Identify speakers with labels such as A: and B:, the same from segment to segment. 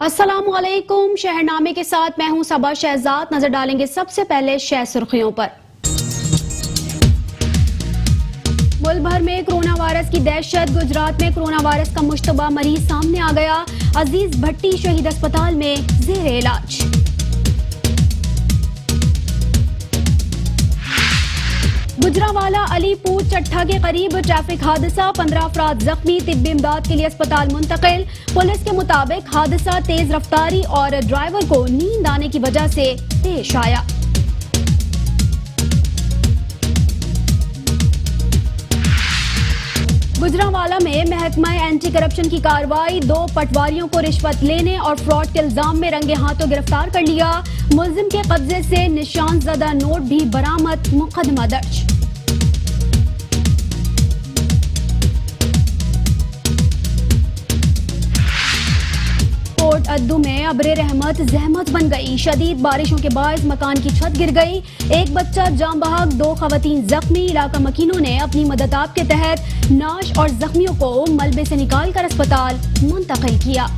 A: अस्सलामुअलैकुम। शहरनामे के साथ मैं हूं सबा शहजाद। नजर डालेंगे सबसे पहले शह सुर्खियों पर। मुल्क भर में कोरोना वायरस की दहशत। गुजरात में कोरोना वायरस का मुश्तबा मरीज सामने आ गया। अजीज भट्टी शहीद अस्पताल में जेर इलाज। गुजरांवाला अलीपुर चट्टा के करीब ट्रैफिक हादसा, 15 अफराद जख्मी, तिब्बी इमदाद के लिए अस्पताल मुंतकिल। पुलिस के मुताबिक हादसा तेज रफ्तारी और ड्राइवर को नींद आने की वजह से पेश आया। गुजरांवाला में महकमा एंटी करप्शन की कार्रवाई। 2 पटवारियों को रिश्वत लेने और फ्रॉड के इल्जाम में रंगे हाथों गिरफ्तार कर लिया। मुलजिम के कब्जे से निशान ज़दा नोट भी बरामद। मुकदमा दर्ज। कोट अद्दू में अब्रे रहमत जहमत बन गई। शदीद बारिशों के बायस मकान की छत गिर गई। एक बच्चा जाम बहक, 2 खवातीन जख्मी। इलाका मकीनों ने अपनी मददात के तहत नाश और जख्मियों को मलबे से निकालकर अस्पताल मुंतकिल किया।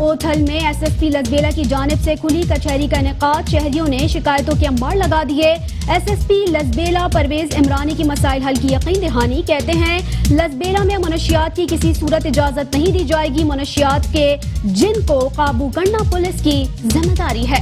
A: ओथल में एसएसपी लसबेला की जानिब से खुली कचहरी का इनेकाद। शहरियों ने शिकायतों के अंबार लगा दिए। एसएसपी लसबेला परवेज इमरानी की मसाइल हल की यकीन दहानी। कहते हैं लसबेला में मनशियात की किसी सूरत इजाजत नहीं दी जाएगी। मनशियात के जिन को काबू करना पुलिस की जिम्मेदारी है।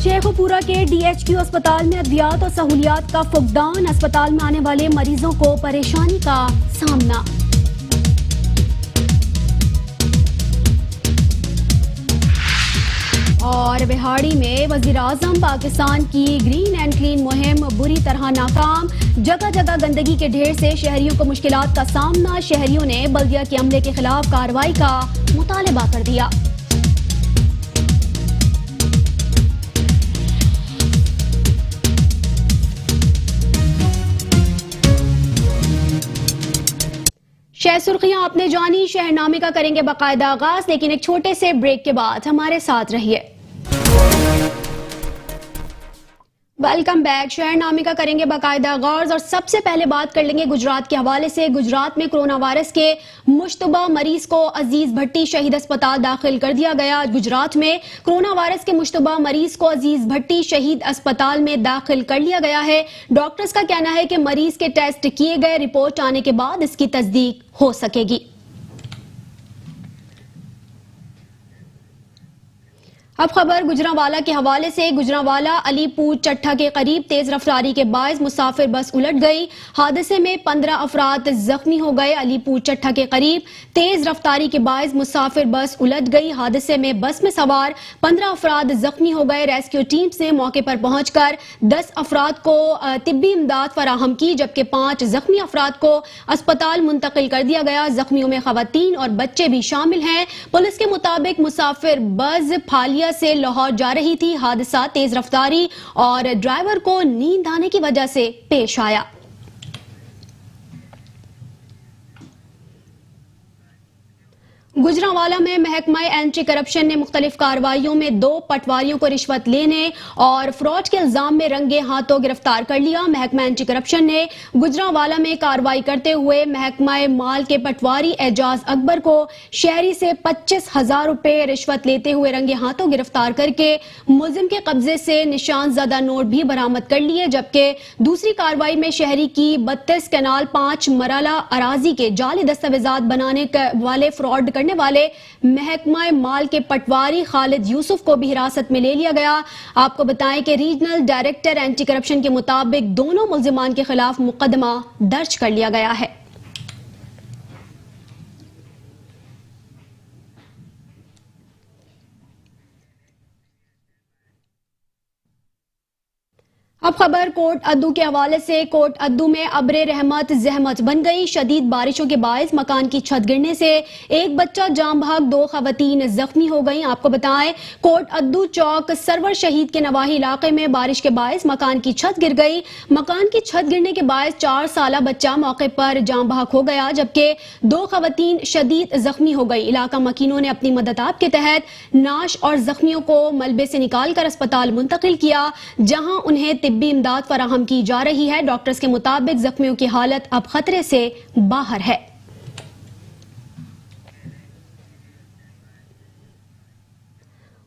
A: शेखुपुरा के डीएचक्यू अस्पताल में अद्वियात और सहूलियात का फुकदान। अस्पताल में आने वाले मरीजों को परेशानी का सामना। और बिहाड़ी में वजीर-आज़म पाकिस्तान की ग्रीन एंड क्लीन मुहिम बुरी तरह नाकाम। जगह जगह गंदगी के ढेर से शहरियों को मुश्किलात का सामना। शहरियों ने बल्दिया के अमले के खिलाफ कार्रवाई का मुतालबा कर दिया। शह सुर्खियां आपने जानी। शहरनामे का करेंगे बाकायदा आगाज, लेकिन एक छोटे से ब्रेक के बाद हमारे साथ रहिए। Welcome back. शहरनामे का करेंगे बाकायदा आगाज और सबसे पहले बात कर लेंगे गुजरात के हवाले से। गुजरात में कोरोना वायरस के मुश्तबा मरीज को अजीज भट्टी शहीद अस्पताल दाखिल कर दिया गया। गुजरात में कोरोना वायरस के मुश्तबा मरीज को अजीज भट्टी शहीद अस्पताल में दाखिल कर लिया गया है। डॉक्टर्स का कहना है कि मरीज के टेस्ट किए गए, रिपोर्ट आने के बाद इसकी तस्दीक हो सकेगी। अब खबर गुजरांवाला के हवाले से। गुजरांवाला अलीपुर चट्टा के करीब तेज रफ्तारी के बायस मुसाफिर बस उलट गई। हादसे में 15 अफराद जख्मी हो गए। अलीपुर चट्टा के करीब तेज रफ्तारी के बायस मुसाफिर बस उलट गई। हादसे में बस में सवार 15 अफराद जख्मी हो गए। रेस्क्यू टीम्स ने मौके पर पहुंचकर 10 अफराद को तिब्बी इमदाद फराहम की, जबकि 5 जख्मी अफराद को अस्पताल मुंतकिल कर दिया गया। जख्मियों में खवातीन और बच्चे भी शामिल हैं। पुलिस के मुताबिक मुसाफिर बस फालिया से लाहौर जा रही थी। हादसा तेज रफ्तारी और ड्राइवर को नींद आने की वजह से पेश आया। गुजरांवाला में महकमा एंटी करप्शन ने मुख्तलिफ कार्रवाइयों में 2 पटवारियों को रिश्वत लेने और फ्रॉड के इल्जाम में रंगे हाथों गिरफ्तार कर लिया। महकमा एंटी करप्शन ने गुजरांवाला में कार्रवाई करते हुए महकमा माल के पटवारी एजाज अकबर को शहरी से 25,000 रुपए रिश्वत लेते हुए रंगे हाथों गिरफ्तार करके मुलजिम के कब्जे से निशान ज़दा नोट भी बरामद कर लिए। जबकि दूसरी कार्रवाई में शहरी की 32 कैनाल 5 मराला अराजी के जाली दस्तावेजात बनाने वाले फ्रॉड करने वाले महकमा माल के पटवारी खालिद यूसुफ को भी हिरासत में ले लिया गया। आपको बताएं कि रीजनल डायरेक्टर एंटी करप्शन के मुताबिक दोनों मुल्जिमान के खिलाफ मुकदमा दर्ज कर लिया गया है। अब खबर कोट अद्दू के हवाले से। कोट अद्दू में अब्रे रहमत जहमत बन गई। शदीद बारिशों के बायस मकान की छत गिरने से एक बच्चा जाम भाग, 2 खवातीन जख्मी हो गई। आपको बताएं, कोट अद्दू चौक सरवर शहीद के नवाही इलाके में बारिश के बायस मकान की छत गिर गई। मकान की छत गिरने के बायस 4 साला बच्चा मौके पर जाम भाग हो गया, जबकि 2 खवातीन शदीद जख्मी हो गई। इलाका मकीनों ने अपनी मददात के तहत नाश और जख्मियों को मलबे से निकालकर अस्पताल मुंतकिल किया, जहां उन्हें तिब्बी इमदाद फराहम की जा रही है। डॉक्टर्स के मुताबिक जख्मियों की हालत अब खतरे से बाहर है।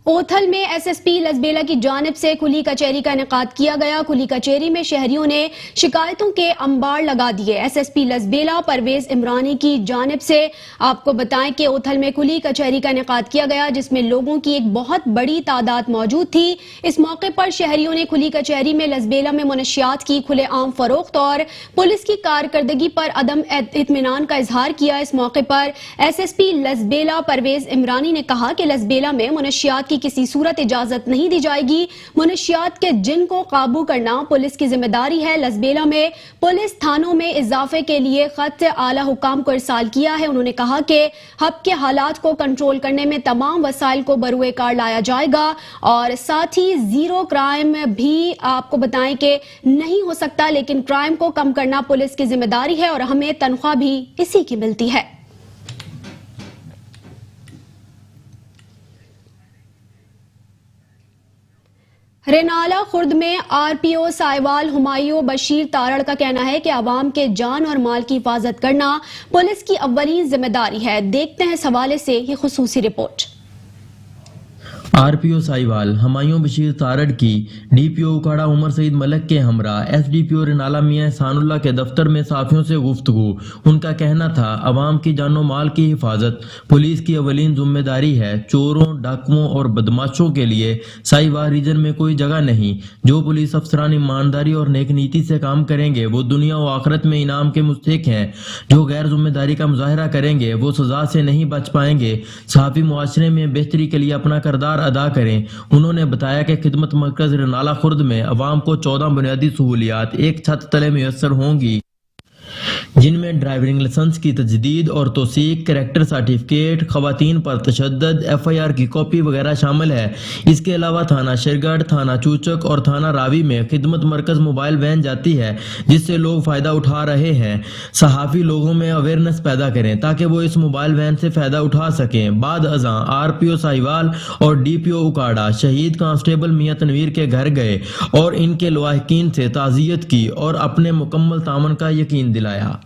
A: ओथल में एसएसपी लसबेला की जानिब से खुली कचहरी का इनेकाद किया गया। खुली कचहरी में शहरियों ने शिकायतों के अंबार लगा दिए। एसएसपी लसबेला परवेज इमरानी की जानिब से आपको बताएं कि ओथल में खुली कचहरी का इनेकाद किया गया, जिसमें लोगों की एक बहुत बड़ी तादाद मौजूद थी। इस मौके पर शहरियों ने खुली कचहरी में लसबेला में मुनशियात की खुलेआम फरोख्त और पुलिस की कारकर्दगी पर अदम इत्मीनान का इजहार किया। इस मौके पर एसएसपी लसबेला परवेज इमरानी ने कहा कि लसबेला में मुनशियात किसी सूरत इजाजत नहीं दी जाएगी। मुनशियात के जिन को काबू करना पुलिस की जिम्मेदारी है। लसबेला में पुलिस थानों में इजाफे के लिए खत आला हुकाम को इरसाल किया है। उन्होंने कहा कि हब के हालात को कंट्रोल करने में तमाम वसाइल को बरुए कार लाया जाएगा और साथ ही जीरो क्राइम भी आपको बताएं कि नहीं हो सकता, लेकिन क्राइम को कम करना पुलिस की जिम्मेदारी है और हमें तनख्वाह भी इसी की मिलती है। रेनाला खुर्द में आरपीओ साहिवाल हुमायूं बशीर तारड़ का कहना है कि आवाम के जान और माल की हिफाजत करना पुलिस की अव्वलीन जिम्मेदारी है। देखते हैं इस हवाले से ये खुसूसी रिपोर्ट।
B: आरपीओ साहिवाल हुमायूं बशीर तारड़ की डीपीओ उकाड़ा उमर सईद मलक के हमरा एसडीपीओ रेनाला मियां एहसानुल्लाह के दफ्तर में साफियों से गुफ्तगू। उनका कहना था, अवाम की जानो माल की हिफाजत पुलिस की अवलीन जिम्मेदारी है। चोरों, डाकुओं और बदमाशों के लिए साहिवाल रीजन में कोई जगह नहीं। जो पुलिस अफसरान ईमानदारी और नेक नीति से काम करेंगे वो दुनिया और आखिरत में इनाम के मुस्तहिक हैं। जो गैर जिम्मेदारी का मुजाहरा करेंगे वो सजा से नहीं बच पाएंगे। सहाफी मुआशरे में बेहतरी के लिए अपना किरदार अदा करें। उन्होंने बताया कि खिदमत मरकज रेनाला खुर्द में अवाम को 14 बुनियादी सहूलियात एक छत तले मुयस्सर होंगी, जिनमें ड्राइविंग लाइसेंस की तजदीद और तौसीक, कैरेक्टर सर्टिफिकेट, खवातीन पर तशद्दुद, FIR की कॉपी वगैरह शामिल है। इसके अलावा थाना शेरगढ़, थाना चूचक और थाना रावी में खिदमत मरकज मोबाइल वैन जाती है, जिससे लोग फायदा उठा रहे हैं। सहाफी लोगों में अवेयरनेस पैदा करें ताकि वो इस मोबाइल वैन से फायदा उठा सकें। बाद अज़ां आरपीओ साहिवाल और डीपीओ उकाड़ा शहीद कांस्टेबल मियां तनवीर के घर गए और इनके लवाहिकीन से ताज़ियत की और अपने मुकम्मल तामन का यकीन दिलाया।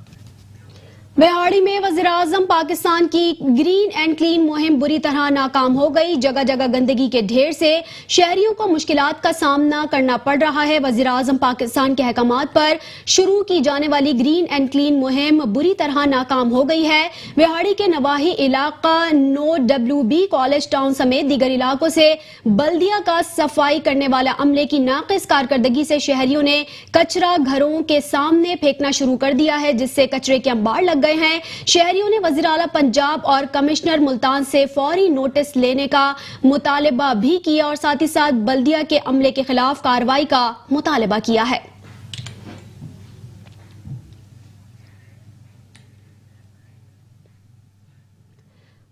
A: बिहाड़ी में वज़ीर-ए-आज़म पाकिस्तान की ग्रीन एंड क्लीन मुहिम बुरी तरह नाकाम हो गई। जगह जगह गंदगी के ढेर से शहरियों को मुश्किलात का सामना करना पड़ रहा है। वज़ीर-ए-आज़म पाकिस्तान के अहकामात पर शुरू की जाने वाली ग्रीन एंड क्लीन मुहिम बुरी तरह नाकाम हो गई है। बिहाड़ी के नवाही इलाका NOWB कॉलेज टाउन समेत दीगर इलाकों से बल्दिया का सफाई करने वाला अमले की नाकिस कारकर्दगी से शहरियों ने कचरा घरों के सामने फेंकना शुरू कर दिया है, जिससे कचरे के अंबार लग गए हैं। शहरियों ने वज़ीर आला पंजाब और कमिश्नर मुल्तान से फौरी नोटिस लेने का मुतालबा भी किया और साथ ही साथ बल्दिया के अमले के खिलाफ कार्रवाई का मुतालबा किया है।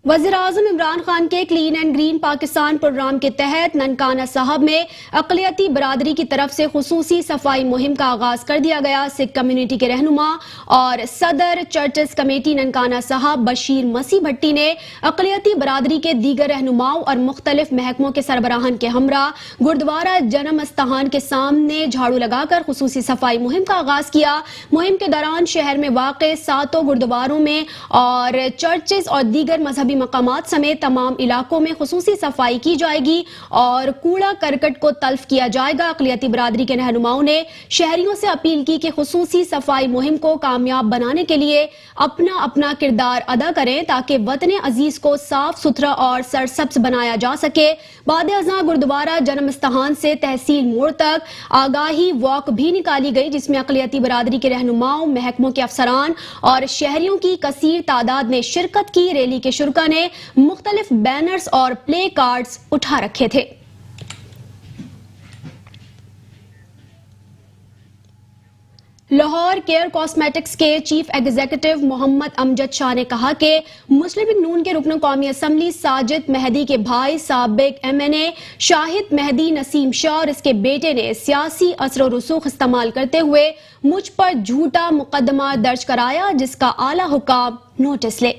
A: वज़ीर-ए-आज़म इमरान खान के clean and green Pakistan program के तहत ननकाना साहब में अक़लियती बरादरी की तरफ से खुसूसी सफाई मुहिम का आगाज कर दिया गया। सिख कम्युनिटी के रहनुमा और सदर चर्चेस कमेटी ननकाना साहब बशीर मसीह भट्टी ने अक़लियती बरादरी के दीगर रहनुमाओं और मुख्तलिफ महकमों के सरबराहान के हमरा गुरुद्वारा जन्म अस्थान के सामने झाड़ू लगाकर खुसूसी सफाई मुहिम का आगाज किया। मुहिम के दौरान शहर में वाक़े 7 गुरुद्वारों में और चर्चेस और दीगर मजहबी मकामात समेत तमाम इलाकों में खुसूसी सफाई की जाएगी और कूड़ा करकट को तल्फ किया जाएगा। अक़लियती बरादरी के रहनुमाओं ने शहरियों से अपील की कि खुसूसी सफाई मुहिम को कामयाब बनाने के लिए अपना अपना किरदार अदा करें ताकि वतन अजीज को साफ सुथरा और सरसब्ज बनाया जा सके। बाद अज़ां गुरुद्वारा जन्म स्थान से तहसील मोड़ तक आगाही वॉक भी निकाली गई, जिसमें अक़लियती बरादरी के रहनुमाओं, महकमों के अफसरान और शहरियों की कसीर तादाद ने शिरकत की। रैली के शुरा ने मुख्तलिफ बैनर्स और प्ले कार्ड्स उठा रखे थे। लाहौर केयर कॉस्मेटिक्स के चीफ एग्जीक्यूटिव मोहम्मद अमजद शाह ने कहा कि मुस्लिम लीग नून के रुकन कौमी असम्बली साजिद मेहदी के भाई साबिक MNA शाहिद मेहदी नसीम शाह और इसके बेटे ने सियासी असर और रसूख इस्तेमाल करते हुए मुझ पर झूठा मुकदमा दर्ज कराया, जिसका आला हुकाम नोटिस ले।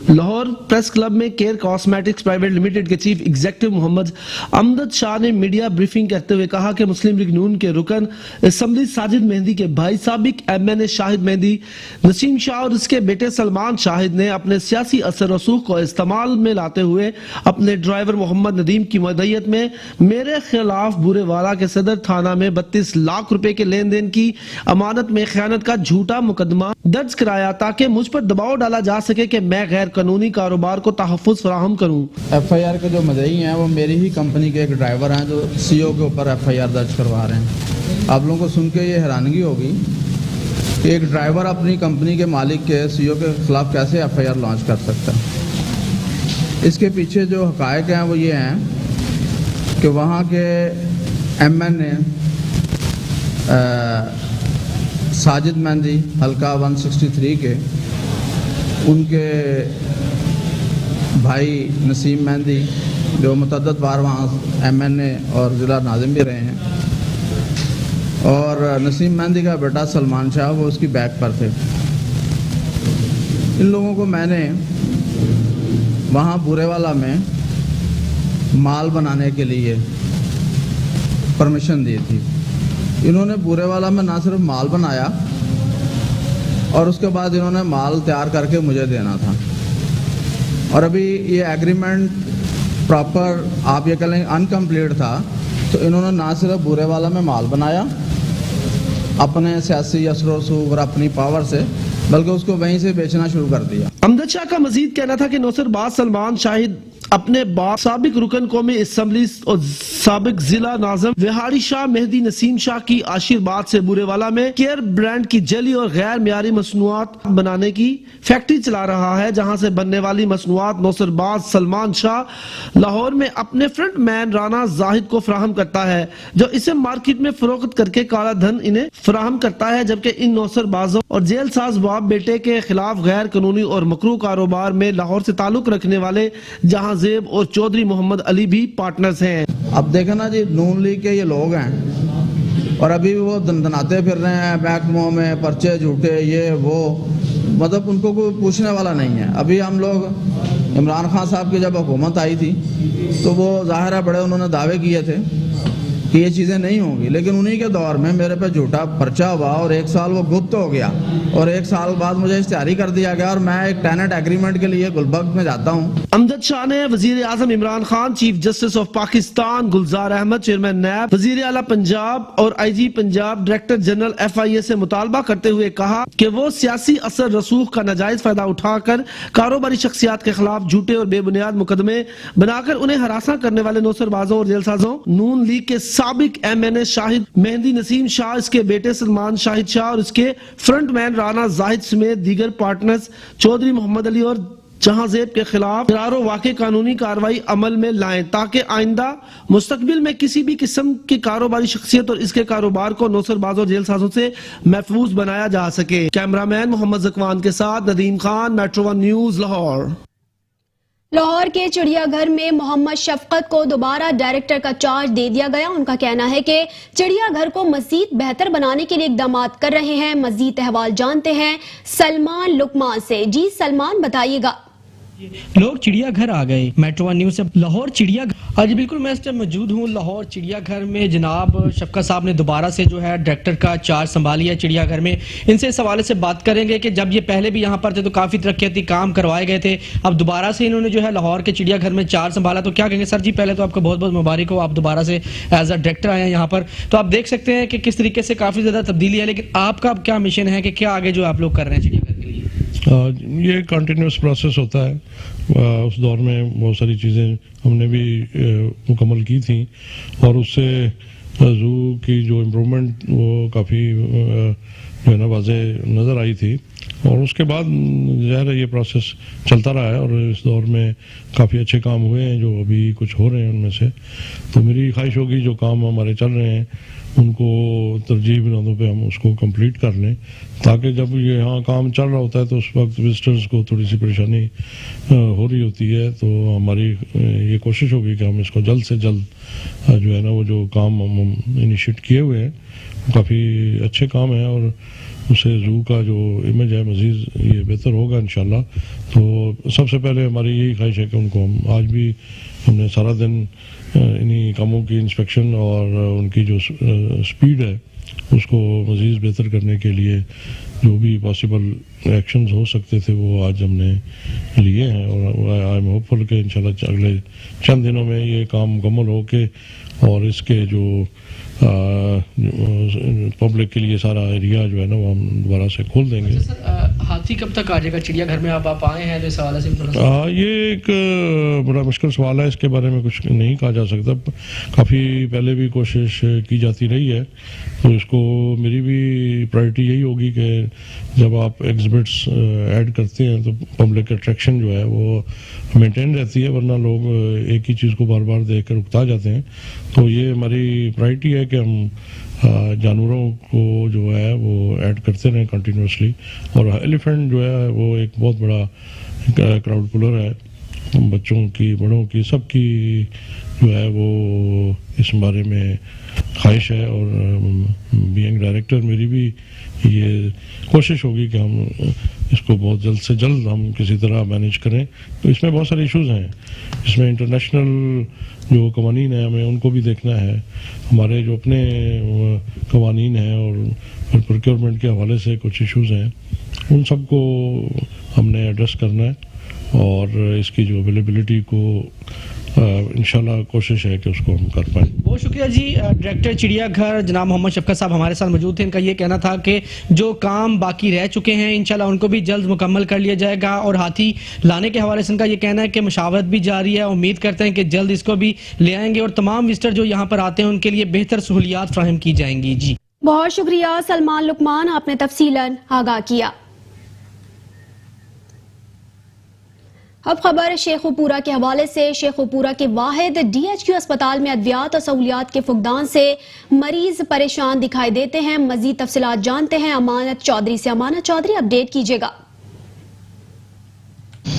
C: लाहौर प्रेस क्लब में केयर कॉस्मेटिक्स प्राइवेट लिमिटेड के चीफ एग्जीक्यूटिव मोहम्मद अमजद शाह ने मीडिया ब्रीफिंग करते हुए कहा कि मुस्लिम लीग नून के रुकन असम्बली साजिद मेहदी के भाई साबिक MNA शाहिद मेहदी नसीम शाह और उसके बेटे सलमान शाहिद ने अपने सियासी असर रसूख को इस्तेमाल में लाते हुए अपने ड्राइवर मोहम्मद नदीम की मदईयत में मेरे खिलाफ बुरेवाला के सदर थाना में 32 लाख रुपए के लेन देन की अमानत में खयानत का झूठा मुकदमा दर्ज कराया, ताकि मुझ पर दबाव डाला जा सके कि मैं गैर कानूनी कारोबार को तहफ़्फ़ुज़ फराहम करूं।
D: FIR के जो मदई हैं वो मेरी ही कंपनी के एक ड्राइवर हैं जो CO के ऊपर FIR दर्ज करवा रहे हैं। आप लोगों को सुन के ये हैरानगी होगी कि एक ड्राइवर अपनी कंपनी के मालिक के CO के खिलाफ कैसे FIR लॉन्च कर सकता है। इसके पीछे जो हक़ाइक़ हैं वो ये हैं कि वहाँ के MNA साजिद मेहदी हल्का 163 के उनके भाई नसीम मेहदी जो मुतअद्दिद बार वहाँ MNA और ज़िला नाज़िम भी रहे हैं, और नसीम मेहदी का बेटा सलमान शाह वो उसकी बैक पर थे। इन लोगों को मैंने वहाँ बुरेवाला में माल बनाने के लिए परमिशन दी थी। इन्होंने बुरेवाला में ना सिर्फ माल बनाया और उसके बाद इन्होंने माल तैयार करके मुझे देना था, और अभी ये एग्रीमेंट प्रॉपर आप ये कह लें अनकम्प्लीट था। तो इन्होंने ना सिर्फ बुरेवाला में माल बनाया अपने सियासी असर रसूख और अपनी पावर से, बल्कि उसको वहीं से बेचना शुरू कर दिया।
C: अमजद शाह का मजीद कहना था कि नौसरबाज सलमान शाहिद अपने बाप साबिक रुकन कौमी असम्बली और साबिक जिला नाज़िम विहाड़ी शाह मेहदी नसीम शाह की आशीर्वाद से बुरेवाला में केयर ब्रांड की जली और गैर मियारी मसनूआत बनाने की फैक्ट्री चला रहा है, जहां से बनने वाली मसनूआत नौसरबाज सलमान शाह लाहौर में अपने फ्रंट मैन राना जाहिद को फराहम करता है, जो इसे मार्केट में फरोख्त करके काला धन इन्हें फराहम करता है। जबकि इन नौसरबाजों और जेल साज बाप बेटे के खिलाफ गैर कानूनी और मकरू कारोबार में लाहौर से ताल्लुक रखने वाले जहां जेब और चौधरी मोहम्मद अली भी पार्टनर्स हैं।
D: अब देखा ना जी, नून लीग के ये लोग हैं और अभी वो दनाते फिर रहे हैं महकमों में, पर्चे झूठे ये वो, मतलब उनको कोई पूछने वाला नहीं है। अभी हम लोग इमरान खान साहब की जब हुकूमत आई थी तो वो ज़ाहिर है बड़े उन्होंने दावे किए थे कि ये चीज़ें नहीं होंगी, लेकिन उन्हीं के दौर में मेरे पे झूठा पर्चा हुआ और 1 साल वो गुप्त हो गया, और 1 साल बाद मुझे इश्तिहारी कर दिया गया और मैं एक टेनेंट एग्रीमेंट के लिए गुलबर्ग में जाता हूँ।
C: अमजद शाह ने वजीर आजम Imran Khan, chief justice of Pakistan Gulzar Ahmed, chairman NAB, वजीर आला पंजाब और IG Punjab, director general FIA से मुतालबा करते हुए कहा कि वो सियासी असर रसूख का नाजायज फायदा उठाकर कारोबारी शख्सियात के खिलाफ झूठे और बेबुनियाद मुकदमे बनाकर उन्हें हरासा करने वाले नौसरबाजों और जेलसाजों नून लीग के साबिक MNA शाहिद मेहदी नसीम शाह, इसके बेटे सलमान शाहिद शाह और इसके फ्रंटमैन राना जाहिद समेत दीगर पार्टनर्स चौधरी मोहम्मद अली और जहांजेब के खिलाफ करारो वाकई कानूनी कार्रवाई अमल में लाएं, ताकि आइंदा मुस्तकबिल में किसी भी किस्म की कारोबारी शख्सियत और इसके कारोबार को नौसरबाजों और जेल साजों से महफूज बनाया जा सके। कैमरामैन मोहम्मद जकवान के साथ नदीम खान, मेट्रो 1 न्यूज, लाहौर।
A: लाहौर के चिड़ियाघर में मोहम्मद शफकत को दोबारा डायरेक्टर का चार्ज दे दिया गया। उनका कहना है कि चिड़ियाघर को मजीद बेहतर बनाने के लिए इकदाम कर रहे हैं। मजीद अहवाल जानते हैं सलमान लुकमान से। जी सलमान, बताइएगा।
E: लोग चिड़ियाघर आ गए। मेट्रो 1 न्यूज से लाहौर चिड़ियाघर। हाँ जी बिल्कुल, मैं इस टाइम मौजूद हूँ लाहौर चिड़ियाघर में। जनाब शफकत साहब ने दोबारा से जो है डायरेक्टर का चार्ज संभाली है चिड़ियाघर में। इनसे इस हवाले से बात करेंगे कि जब ये पहले भी यहाँ पर थे तो काफी तरक्याती काम करवाए गए थे, अब दोबारा से इन्होंने जो है लाहौर के चिड़ियाघर में चार्ज संभाला, तो क्या कहेंगे? सर जी पहले तो आपको बहुत बहुत मुबारक हो, आप दोबारा से एज अ डायरेक्टर आए हैं यहाँ पर। तो आप देख सकते हैं कि किस तरीके से काफी ज्यादा तब्दीली है, लेकिन आपका अब क्या मिशन है कि क्या आगे जो आप लोग कर रहे हैं चिड़ियाघर के लिए?
F: ये कंटिन्यूस प्रोसेस होता है। उस दौर में बहुत सारी चीज़ें हमने भी मुकम्मल की थी और उससे जू की जो इम्प्रूवमेंट वो काफ़ी जो है ना वाज़े नज़र आई थी। और उसके बाद ज़ाहिर है ये प्रोसेस चलता रहा है और इस दौर में काफ़ी अच्छे काम हुए हैं जो अभी कुछ हो रहे हैं उनमें से। तो मेरी ख्वाहिश होगी जो काम हमारे चल रहे हैं उनको तरजीह बुनियादों पे हम उसको कंप्लीट कर लें, ताकि जब ये यहाँ काम चल रहा होता है तो उस वक्त विजिटर्स को थोड़ी सी परेशानी हो रही होती है। तो हमारी ये कोशिश होगी कि हम इसको जल्द से जल्द जो है ना वो जो काम हम इनिशिएट किए हुए हैं काफ़ी अच्छे काम हैं और उससे जू का जो इमेज है मज़ीद ये बेहतर होगा इंशाल्लाह। तो सबसे पहले हमारी यही ख्वाहिश है कि उनको हम आज भी हमने सारा दिन इन्हीं कामों की इंस्पेक्शन और उनकी जो स्पीड है उसको मज़ीद बेहतर करने के लिए जो भी पॉसिबल एक्शंस हो सकते थे वो आज हमने लिए हैं और आई एम होपफुल कि इंशाल्लाह अगले चंद दिनों में ये काम मुकम्मल हो के और इसके जो पब्लिक के लिए सारा एरिया जो है ना वो हम दोबारा से खोल देंगे।
E: हाथी कब तक आ जाएगा चिड़ियाघर में? आप आए हैं तो इस हवाले से भी थोड़ा सा
F: ये एक बड़ा मुश्किल सवाल है, इसके बारे में कुछ नहीं कहा जा सकता। काफ़ी पहले भी कोशिश की जाती रही है तो इसको मेरी भी प्रायोरिटी यही होगी कि जब आप एग्जिबिट्स ऐड करते हैं तो पब्लिक अट्रैक्शन जो है वो मेंटेन रहती है, वरना लोग एक ही चीज़ को बार बार देख कर उकता जाते हैं। तो ये हमारी प्रायोरिटी है कि हम जानवरों को जो है वो ऐड करते रहें कंटिन्यूसली। और एलिफेंट जो है वो एक बहुत बड़ा क्राउड पुलर है, बच्चों की बड़ों की सबकी जो है वो इस बारे में ख्वाहिश है और बीइंग डायरेक्टर मेरी भी ये कोशिश होगी कि हम इसको बहुत जल्द से जल्द हम किसी तरह मैनेज करें। तो इसमें बहुत सारे इश्यूज़ हैं, इसमें इंटरनेशनल जो कवानीन है हमें उनको भी देखना है, हमारे जो अपने कवानीन हैं और प्रोक्योरमेंट के हवाले से कुछ इश्यूज़ हैं उन सबको हमने एड्रेस करना है और इसकी जो अवेलेबिलिटी को इंशाल्लाह कोशिश है कि उसको हम कर पाएँ।
E: बहुत शुक्रिया जी। डायरेक्टर चिड़ियाघर जनाब मोहम्मद शफकत साहब हमारे साथ मौजूद थे। इनका ये कहना था कि जो काम बाकी रह चुके हैं इंशाल्लाह उनको भी जल्द मुकम्मल कर लिया जाएगा और हाथी लाने के हवाले से इनका ये कहना है कि मशावरत भी जारी है। उम्मीद करते हैं कि जल्द इसको भी ले आएंगे और तमाम विजिटर जो यहाँ पर आते हैं उनके लिए बेहतर सहूलियात फ्राहम की जाएंगी। जी
A: बहुत शुक्रिया सलमान लुकमान, आपने तफसीलन आगाह किया। अब खबर शेखुपुरा के हवाले से। शेखुपुरा के वाहिद DHQ अस्पताल में अद्वियात और सहूलियात के फुकदान से मरीज परेशान दिखाई देते हैं। मजीद तफसीलात जानते हैं अमानत चौधरी से। अमानत चौधरी, अपडेट कीजिएगा।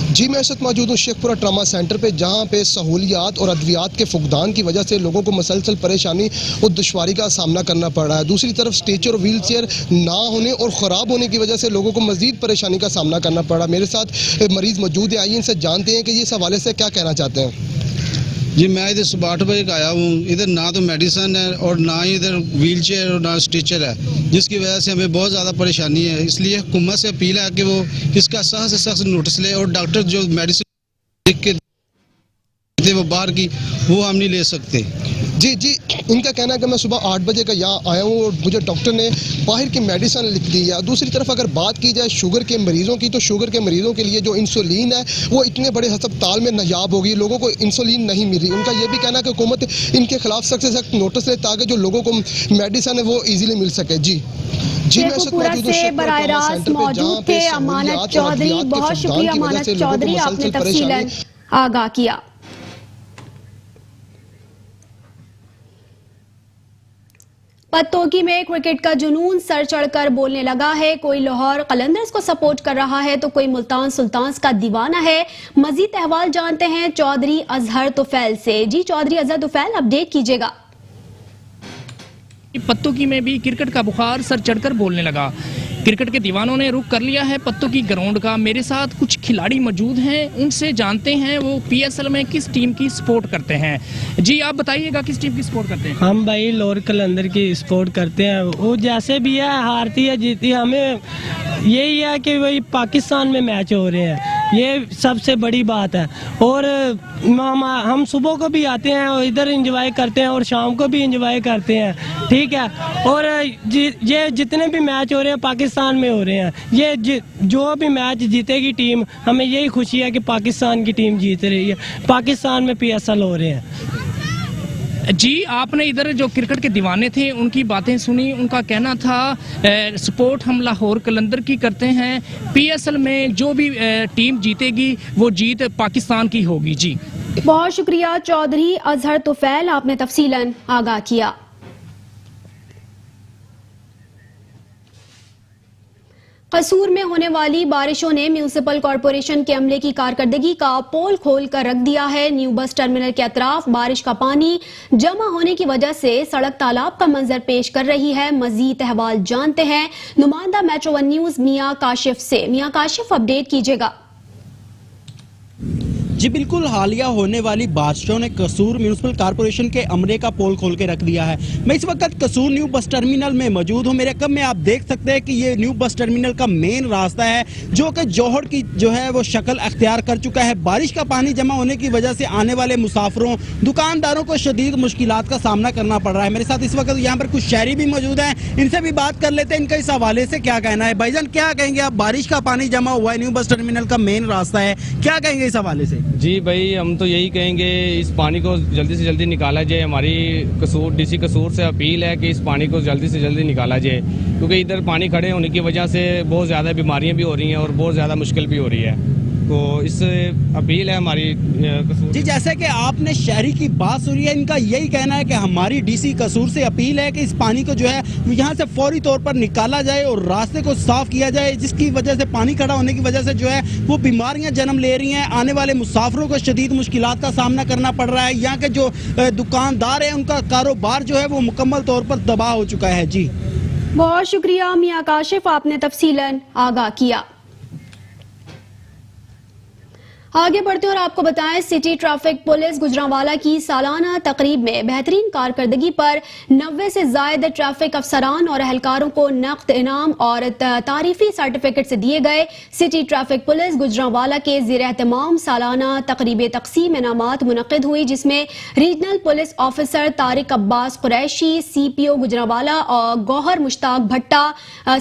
G: जी मैं इस वक्त मौजूद हूँ शेखपुरा ट्रामा सेंटर पे, जहाँ पे सहूलियात और अद्वियात के फुकदान की वजह से लोगों को मुसलसल परेशानी और दुश्वारी का सामना करना पड़ रहा है। दूसरी तरफ स्ट्रेचर और व्हील चेयर ना होने और ख़राब होने की वजह से लोगों को मजीद परेशानी का सामना करना पड़ रहा है। मेरे साथ मरीज मौजूद है, आइए इनसे जानते हैं कि ये इस हवाले से क्या कहना चाहते हैं।
H: जी मैं इधर सुबह 8 बजे का आया हूँ। इधर ना तो मेडिसिन है और ना ही इधर व्हील चेयर और ना स्ट्रेचर है, जिसकी वजह से हमें बहुत ज़्यादा परेशानी है। इसलिए हुकूमत से अपील है कि वो इसका सख्त से सख्त नोटिस ले और डॉक्टर जो मेडिसिन लिख के देते वो बाहर की वो हम नहीं ले सकते।
G: जी इनका कहना है कि मैं सुबह 8 बजे का यहाँ आया हूँ और मुझे डॉक्टर ने बाहर की मेडिसिन लिख दी है। दूसरी तरफ अगर बात की जाए शुगर के मरीजों की, तो शुगर के मरीजों के लिए जो इंसुलिन है वो इतने बड़े अस्पताल में नायाब होगी, लोगों को इंसुलिन नहीं मिल रही। उनका ये भी कहना है कि हुकूमत इनके खिलाफ सख्त से सख्त नोटिस ले ताकि जो लोगों को मेडिसिन है वो ईजिली मिल सके। जी
A: शेखुपुरा से बराह रास्त मौजूद थे अमानत चौधरी। बहुत शुक्रिया अमानत चौधरी, आपने तफसीलन आगाह किया। पत्तोगी में क्रिकेट का जुनून सर चढ़कर बोलने लगा है। कोई लाहौर कलंदर्स को सपोर्ट कर रहा है तो कोई मुल्तान सुल्तान्स का दीवाना है। मजीद अहवाल जानते हैं चौधरी अजहर तुफैल से। जी चौधरी अजहर तुफैल, अपडेट कीजिएगा।
I: पत्तोगी में भी क्रिकेट का बुखार सर चढ़कर बोलने लगा। क्रिकेट के दीवानों ने रुख कर लिया है पत्तोगी ग्राउंड का। मेरे साथ कुछ खिलाड़ी मौजूद हैं, उनसे जानते हैं वो PSL में किस टीम की सपोर्ट करते हैं। जी आप बताइएगा किस टीम की सपोर्ट करते हैं?
J: हम भाई लाहौर कलंदर की सपोर्ट करते हैं। वो जैसे भी है, हारती है जीती, हमें यही है कि वही पाकिस्तान में मैच हो रहे हैं, ये सबसे बड़ी बात है। और हम सुबह को भी आते हैं और इधर एंजॉय करते हैं और शाम को भी एंजॉय करते हैं, ठीक है। और ये जितने भी मैच हो रहे हैं पाकिस्तान में हो रहे हैं। ये जो भी मैच जीतेगी टीम, हमें यही खुशी है कि पाकिस्तान की टीम जीत रही है, पाकिस्तान में PSL हो रहे हैं।
I: जी, आपने इधर जो क्रिकेट के दीवाने थे उनकी बातें सुनी। उनका कहना था सपोर्ट हम लाहौर कलंदर की करते हैं, PSL में जो भी टीम जीतेगी वो जीत पाकिस्तान की होगी। जी
A: बहुत शुक्रिया चौधरी अजहर तुफैल, आपने तफसीलन आगाह किया। कसूर में होने वाली बारिशों ने म्यूनिसिपल कॉरपोरेशन के अमले की कारकर्दगी का पोल खोल कर रख दिया है। न्यू बस टर्मिनल के अतराफ बारिश का पानी जमा होने की वजह से सड़क तालाब का मंजर पेश कर रही है। मजीद अहवाल जानते हैं नुमाइंदा मेट्रो 1 न्यूज मियां काशिफ से। मियां काशिफ, अपडेट कीजिएगा।
K: जी बिल्कुल, हालिया होने वाली बारिशों ने कसूर म्यूनिसिपल कॉर्पोरेशन के अमले का पोल खोल के रख दिया है। मैं इस वक्त कसूर न्यू बस टर्मिनल में मौजूद हूँ। मेरे कम में आप देख सकते हैं कि ये न्यू बस टर्मिनल का मेन रास्ता है जो कि जौहर की जो है वो शक्ल अख्तियार कर चुका है। बारिश का पानी जमा होने की वजह से आने वाले मुसाफिरों, दुकानदारों को शदीद मुश्किलात का सामना करना पड़ रहा है। मेरे साथ इस वक्त यहाँ पर कुछ शहरी भी मौजूद हैं, इनसे भी बात कर लेते हैं इनका इस हवाले से क्या कहना है। भाईजान, क्या कहेंगे आप? बारिश का पानी जमा हुआ है, न्यू बस टर्मिनल का मेन रास्ता है, क्या कहेंगे इस हवाले से?
L: जी भाई, हम तो यही कहेंगे इस पानी को जल्दी से जल्दी निकाला जाए। हमारी कसूर डीसी कसूर से अपील है कि इस पानी को जल्दी से जल्दी निकाला जाए, क्योंकि इधर पानी खड़े होने की वजह से बहुत ज़्यादा बीमारियां भी हो रही हैं और बहुत ज़्यादा मुश्किल भी हो रही है। तो इस अपील है हमारी कसूर।
K: जी, जैसे कि आपने शहरी की बात सुनी है, इनका यही कहना है कि हमारी डीसी कसूर से अपील है कि इस पानी को जो है यहाँ से फौरी तौर पर निकाला जाए और रास्ते को साफ किया जाए, जिसकी वजह से पानी खड़ा होने की वजह से जो है वो बीमारियां जन्म ले रही हैं। आने वाले मुसाफिरों को शदीद मुश्किलात का सामना करना पड़ रहा है। यहाँ के जो दुकानदार हैं उनका कारोबार जो है वो मुकम्मल तौर पर तबाह हो चुका है। जी
A: बहुत शुक्रिया मियां काशिफ, आपने तफसीलन आगाह किया। आगे बढ़ते और आपको बताएं, सिटी ट्रैफिक पुलिस गुजरांवाला की सालाना तकरीब में बेहतरीन कारकर्दगी पर 90 से ज्यादा ट्रैफिक अफसरान और एहलकारों को नकद इनाम और तारीफी सर्टिफिकेट से दिए गए। सिटी ट्रैफिक पुलिस गुजरांवाला के ज़ेर एहतमाम सालाना तकरीब तकसीम इनामात मुनक़िद हुई, जिसमें regional police officer Tariq Abbas Qureshi, CPO Gujranwala और गौहर मुश्ताक भट्टा,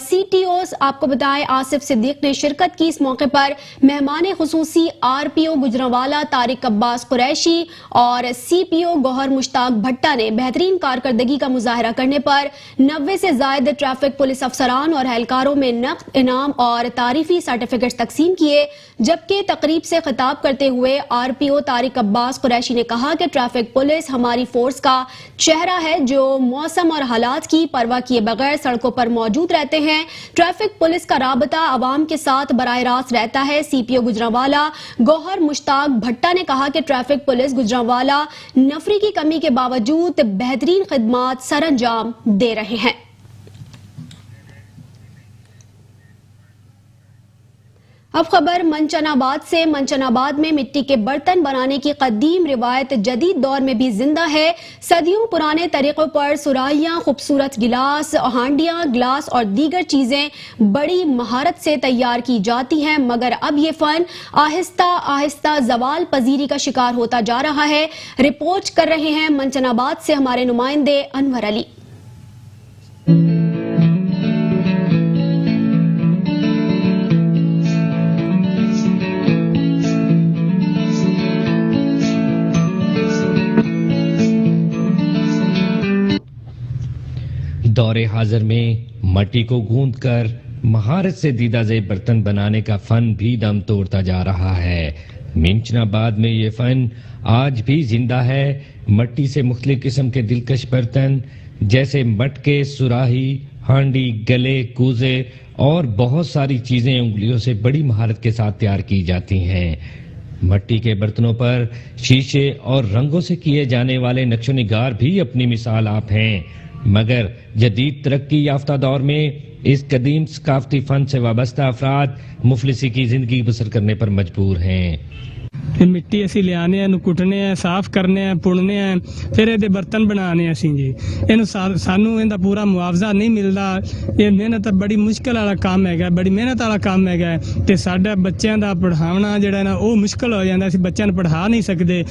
A: CTOs आपको बताएं आसिफ सिद्दीक ने शिरकत की। इस मौके पर मेहमान खुसूसी RPO गुजरांवाला तारिक अब्बास कुरैशी और CPO गौहर मुश्ताक भट्टा ने बेहतरीन कारकर्दगी का मुजाहरा करने पर 90 से ज्यादा ट्रैफिक पुलिस अफसरान और एहलकारों में नकद इनाम और तारीफी सर्टिफिकेट तकसीम किए। जबकि तकरीब से खिताब करते हुए RPO तारिक अब्बास कुरैशी ने कहा कि ट्रैफिक पुलिस हमारी फोर्स का चेहरा है जो मौसम और हालात की परवाह किए बगैर सड़कों पर मौजूद रहते हैं। ट्रैफिक पुलिस का राबता आवाम के साथ बराह रास्त रहता है। CPO गुजरांवाला गौहर मुश्ताक भट्टा ने कहा कि ट्रैफिक पुलिस गुजरांवाला नफरी की कमी के बावजूद बेहतरीन खिदमात सरअंजाम दे रहे हैं। अब खबर मंचनाबाद से। मंचनाबाद में मिट्टी के बर्तन बनाने की कदीम रिवायत जदीद दौर में भी जिंदा है। सदियों पुराने तरीकों पर सुराहियां, खूबसूरत गिलास, हांडियां, ग्लास और दीगर चीजें बड़ी महारत से तैयार की जाती हैं, मगर अब ये फन आहिस्ता आहिस्ता जवाल पजीरी का शिकार होता जा रहा है। रिपोर्ट कर रहे हैं मंचनाबाद से हमारे नुमाइंदे अनवर अली।
M: दौरे हाजिर में मट्टी को गूंद कर महारत से दीदा ज़ेब बर्तन बनाने का फन भी दम तोड़ता जा रहा है। मंचनाबाद में ये फन आज भी जिंदा है। मट्टी से मुख्तलिफ किस्म के दिलकश बर्तन जैसे मटके, सुराही, हांडी, गले, कूजे और बहुत सारी चीजें उंगलियों से बड़ी महारत के साथ तैयार की जाती हैं। मट्टी के बर्तनों पर शीशे और रंगों से किए जाने वाले नक्शो निगार भी अपनी मिसाल आप हैं, मगर जदीद तरक्की याफ्ता दौर में इस कदीम सकाफती फन से वाबस्ता अफराद मुफलिसी की जिंदगी बसर करने पर मजबूर हैं।
J: मिट्टी असी लियाने हैं, कुटने हैं, साफ करने हैं, पुणने हैं, फिर ये बर्तन बनाने असी जी। इन सानू इनका पूरा मुआवजा नहीं मिलता। ये मेहनत बड़ी मुश्किल वाला काम है, बड़ी मेहनत वाला काम है ते साडे बच्चों का पढ़ाना जिहड़ा ना वो मुश्किल हो जाता। असी बच्चों को पढ़ा नहीं सकते।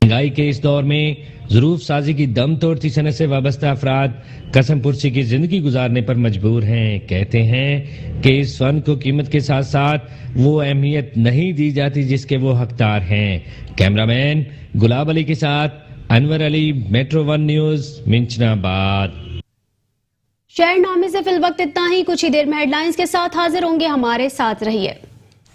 M: महंगाई के इस दौर में ज़रूफ साजी की दम तोड़ती सनत से वाबस्ता अफराद कसम पुरसी की जिंदगी गुजारने पर मजबूर हैं। कहते हैं कि इस फन को कीमत के साथ साथ वो अहमियत नहीं दी जाती जिसके वो हकदार हैं। कैमरामैन गुलाब अली के साथ Anwar Ali, metro one news, Minchinabad.
A: शहरनामे से फिल वक्त इतना ही। कुछ ही देर में हेडलाइंस के साथ हाजिर होंगे, हमारे साथ रहिए।